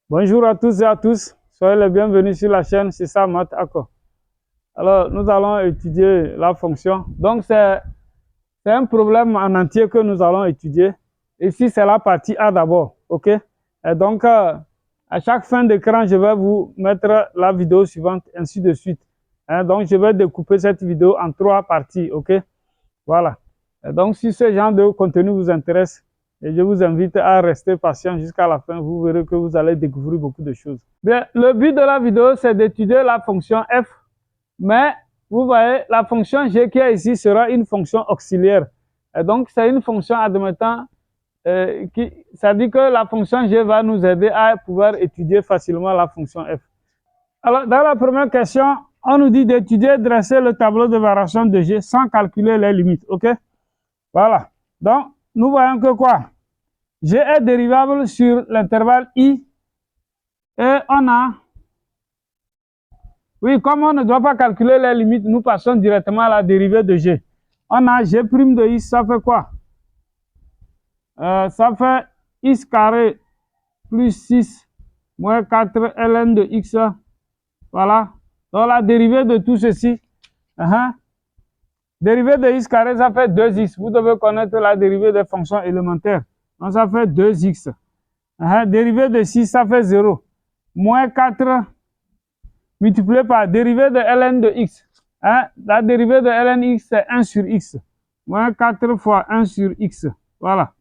Bonjour à tous et à tous, soyez les bienvenus sur la chaîne, c'est ça Math Acco. Alors, nous allons étudier la fonction. Donc, c'est un problème en entier que nous allons étudier. Ici, c'est la partie A d'abord, ok? Et donc, à chaque fin d'écran, je vais vous mettre la vidéo suivante, ainsi de suite. Donc, je vais découper cette vidéo en 3 parties, ok? Voilà. Et donc, si ce genre de contenu vous intéresse, et je vous invite à rester patient jusqu'à la fin, vous verrez que vous allez découvrir beaucoup de choses. Bien, le but de la vidéo, c'est d'étudier la fonction f, mais vous voyez, la fonction g qui est ici sera une fonction auxiliaire. Et donc, c'est une fonction admettant, ça dit que la fonction g va nous aider à pouvoir étudier facilement la fonction f. Alors, dans la première question, on nous dit d'étudier, dresser le tableau de variation de g sans calculer les limites, ok? Voilà. Donc, nous voyons que quoi? G est dérivable sur l'intervalle I et on a... Oui, comme on ne doit pas calculer les limites, nous passons directement à la dérivée de G. On a G' de I, ça fait quoi? Ça fait X carré plus 6 moins 4 ln de X. Voilà. Donc, la dérivée de tout ceci. Dérivée de X carré, ça fait 2X. Vous devez connaître la dérivée des fonctions élémentaires. Donc, ça fait 2X. Dérivée de 6, ça fait 0. Moins 4 multiplié par dérivée de ln de x. La dérivée de ln x, c'est 1 sur x. Moins 4 fois 1 sur x. Voilà.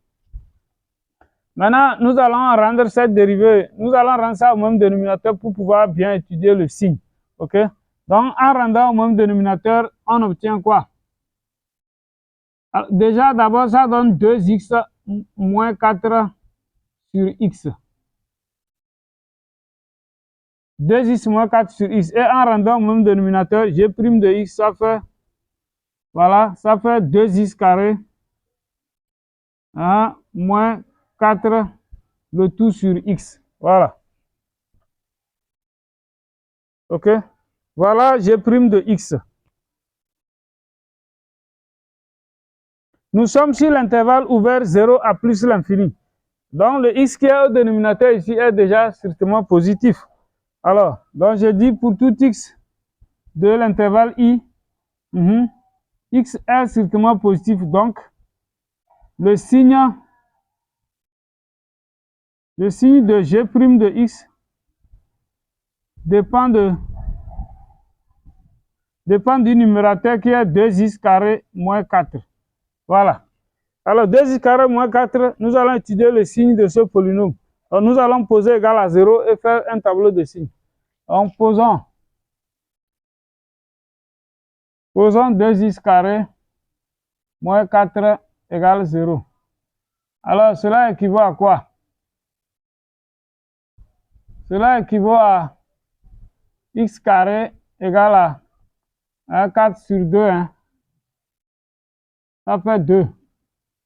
Maintenant, nous allons rendre cette dérivée, nous allons rendre ça au même dénominateur pour pouvoir bien étudier le signe. OK? Donc, en rendant au même dénominateur, on obtient quoi? Alors, déjà, d'abord, ça donne 2x moins 4 sur x. 2x moins 4 sur x. Et en rendant au même dénominateur, g' de x, ça fait, voilà, ça fait 2x carré moins 4 le tout sur x. Voilà. OK? Voilà, g' de x. Nous sommes sur l'intervalle ouvert 0 à plus l'infini. Donc, le x qui est au dénominateur ici est déjà strictement positif. Alors, donc je dis pour tout x de l'intervalle i, x est strictement positif. Donc, le signe de g' de x dépend du numérateur qui est 2x carré moins 4. Voilà. Alors, 2x carré moins 4, nous allons étudier le signe de ce polynôme. Donc, nous allons poser égal à 0 et faire un tableau de signes. Donc, posons 2x carré moins 4 égale 0. Alors, cela équivaut à quoi? Cela équivaut à x carré égale à 4 sur 2. Ça fait 2.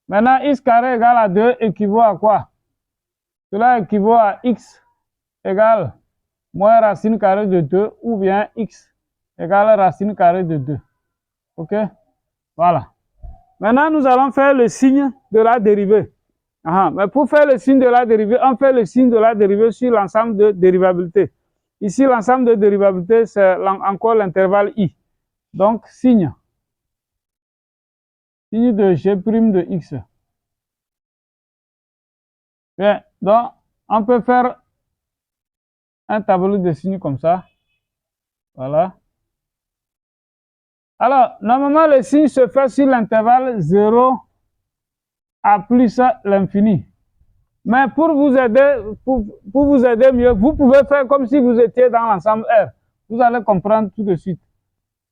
Maintenant, x carré égale à 2 équivaut à quoi? Cela équivaut à x égale moins racine carrée de 2 ou bien x égale racine carrée de 2. OK? Voilà. Maintenant, nous allons faire le signe de la dérivée. Mais pour faire le signe de la dérivée, on fait le signe de la dérivée sur l'ensemble de dérivabilité. Ici, l'ensemble de dérivabilité, c'est encore l'intervalle i. Donc, signe de g' de x. Bien, donc, on peut faire un tableau de signes comme ça. Voilà. Alors, normalement, le signe se fait sur l'intervalle 0 à plus l'infini. Mais pour vous aider mieux, vous pouvez faire comme si vous étiez dans l'ensemble R. Vous allez comprendre tout de suite.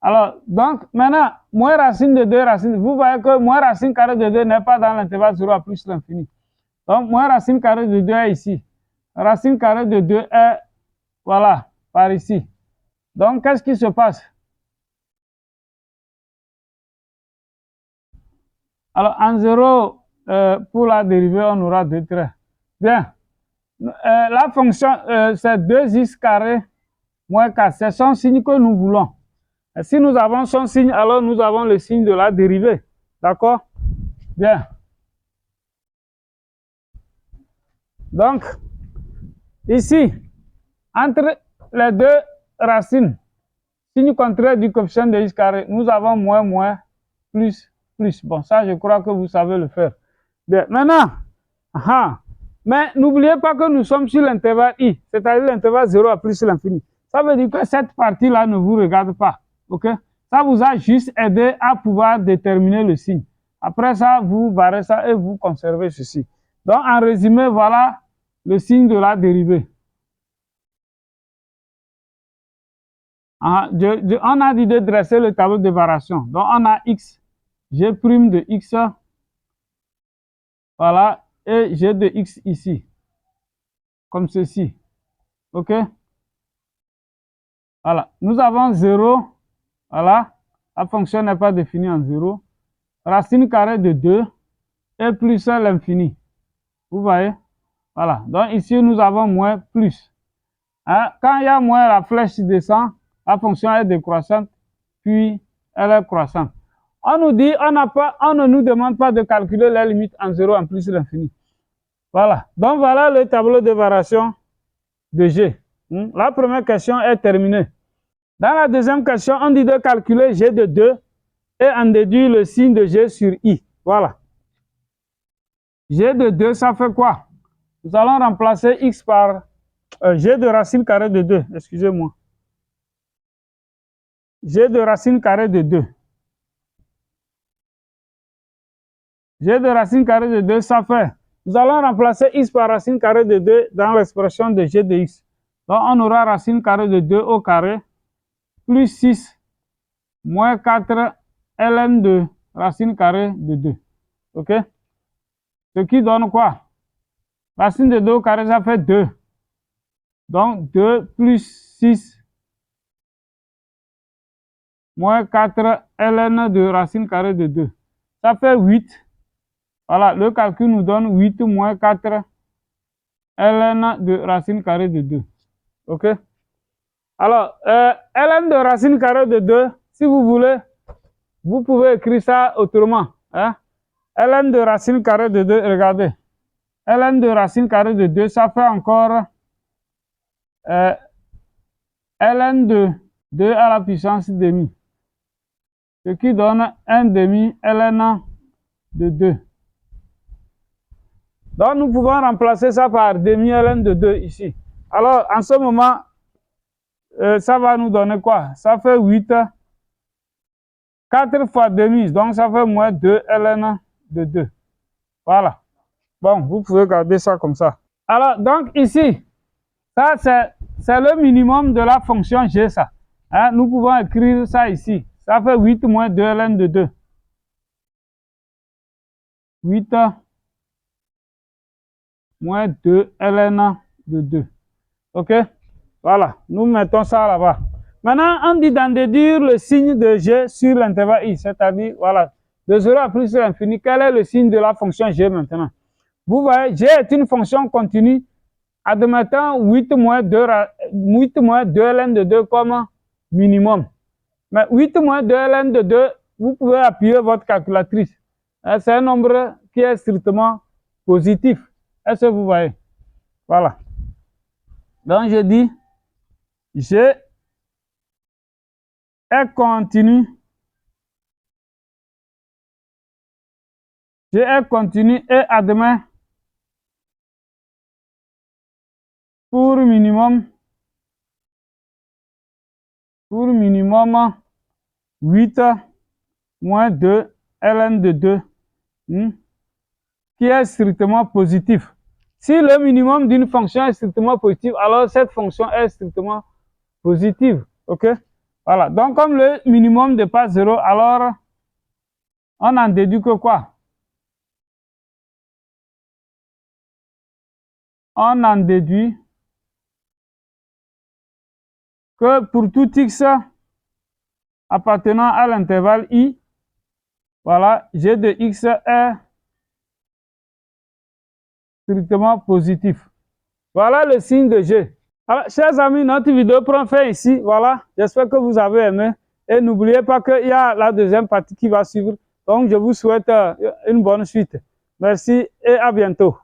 Alors, donc, maintenant, moins racine de 2 racines. Vous voyez que moins racine carré de 2 n'est pas dans l'intervalle 0 à plus l'infini. Donc, moins racine carré de 2 est ici. Racine carrée de 2 est, voilà, par ici. Donc, qu'est-ce qui se passe? Alors, en 0, pour la dérivée, on aura 2 traits. Bien. La fonction, c'est 2x carré moins 4. C'est son signe que nous voulons. Et si nous avons son signe, alors nous avons le signe de la dérivée. D'accord? Bien. Donc, Ici, entre les deux racines, signe contraire du coefficient de x carré, nous avons moins, moins, plus, plus. Bon, ça, je crois que vous savez le faire. Bien, maintenant, mais n'oubliez pas que nous sommes sur l'intervalle i, c'est-à-dire l'intervalle 0 à plus l'infini. Ça veut dire que cette partie-là ne vous regarde pas. Ok? Ça vous a juste aidé à pouvoir déterminer le signe. Après ça, vous barrez ça et vous conservez ceci. Donc, en résumé, voilà le signe de la dérivée. On a dit de dresser le tableau de variation. Donc, on a x, g' de x, voilà, et g de x ici, comme ceci. OK? Voilà, nous avons 0, voilà, la fonction n'est pas définie en 0. Racine carrée de 2 et plus l'infini. Vous voyez? Voilà, donc ici, nous avons moins, plus. Hein? Quand il y a moins, la flèche descend, la fonction est décroissante, puis elle est croissante. On nous dit, on ne nous demande pas de calculer les limites en 0 en plus l'infini. Voilà, donc voilà le tableau de variation de G. La première question est terminée. Dans la deuxième question, on dit de calculer G de 2 et en déduire le signe de G sur I. Voilà. G de 2, ça fait quoi? Nous allons remplacer X par G de racine carrée de 2. Excusez-moi. G de racine carrée de 2. G de racine carrée de 2, ça fait. Nous allons remplacer X par racine carrée de 2 dans l'expression de G de X. Donc, on aura racine carrée de 2 au carré plus 6 moins 4 ln de racine carrée de 2. OK? Ce qui donne quoi? Racine de 2 au carré, ça fait 2. Donc, 2 plus 6 moins 4 ln de racine carrée de 2. Ça fait 8. Voilà, le calcul nous donne 8 moins 4 ln de racine carrée de 2. OK? Alors, ln de racine carrée de 2, si vous voulez, vous pouvez écrire ça autrement. Hein? Ln de racine carrée de 2, regardez. Ln de racine carrée de 2, ça fait encore ln de 2 à la puissance demi. Ce qui donne 1 demi ln de 2. Donc, nous pouvons remplacer ça par demi ln de 2 ici. Alors, en ce moment, ça va nous donner quoi? Ça fait 8. 4 fois demi, donc ça fait moins 2 ln de 2. Voilà. Bon, vous pouvez garder ça comme ça. Alors, donc ici, ça c'est le minimum de la fonction g, ça. Hein? Nous pouvons écrire ça ici. Ça fait 8 moins 2 ln de 2. 8 moins 2 ln de 2. OK? Voilà, nous mettons ça là-bas. Maintenant, on dit d'en déduire le signe de g sur l'intervalle i, c'est-à-dire, voilà, de 0 à plus l'infini. Quel est le signe de la fonction g maintenant? Vous voyez, g est une fonction continue, admettant 8 moins 2 ln de 2 comme minimum. Mais 8 moins 2 ln de 2, vous pouvez appuyer votre calculatrice. C'est un nombre qui est strictement positif. Est-ce que vous voyez? Voilà. Donc, je dis, G est continu. G est continu et admet pour minimum 8 moins 2 ln de 2 qui est strictement positif. Si le minimum d'une fonction est strictement positif, alors cette fonction est strictement positive. OK? Voilà. Donc, comme le minimum dépasse 0, alors on en déduit que quoi? On en déduit que pour tout x appartenant à l'intervalle i, voilà, g de x est strictement positif. Voilà le signe de g. Alors, chers amis, notre vidéo prend fin ici. Voilà, j'espère que vous avez aimé. Et n'oubliez pas qu'il y a la deuxième partie qui va suivre. Donc, je vous souhaite une bonne suite. Merci et à bientôt.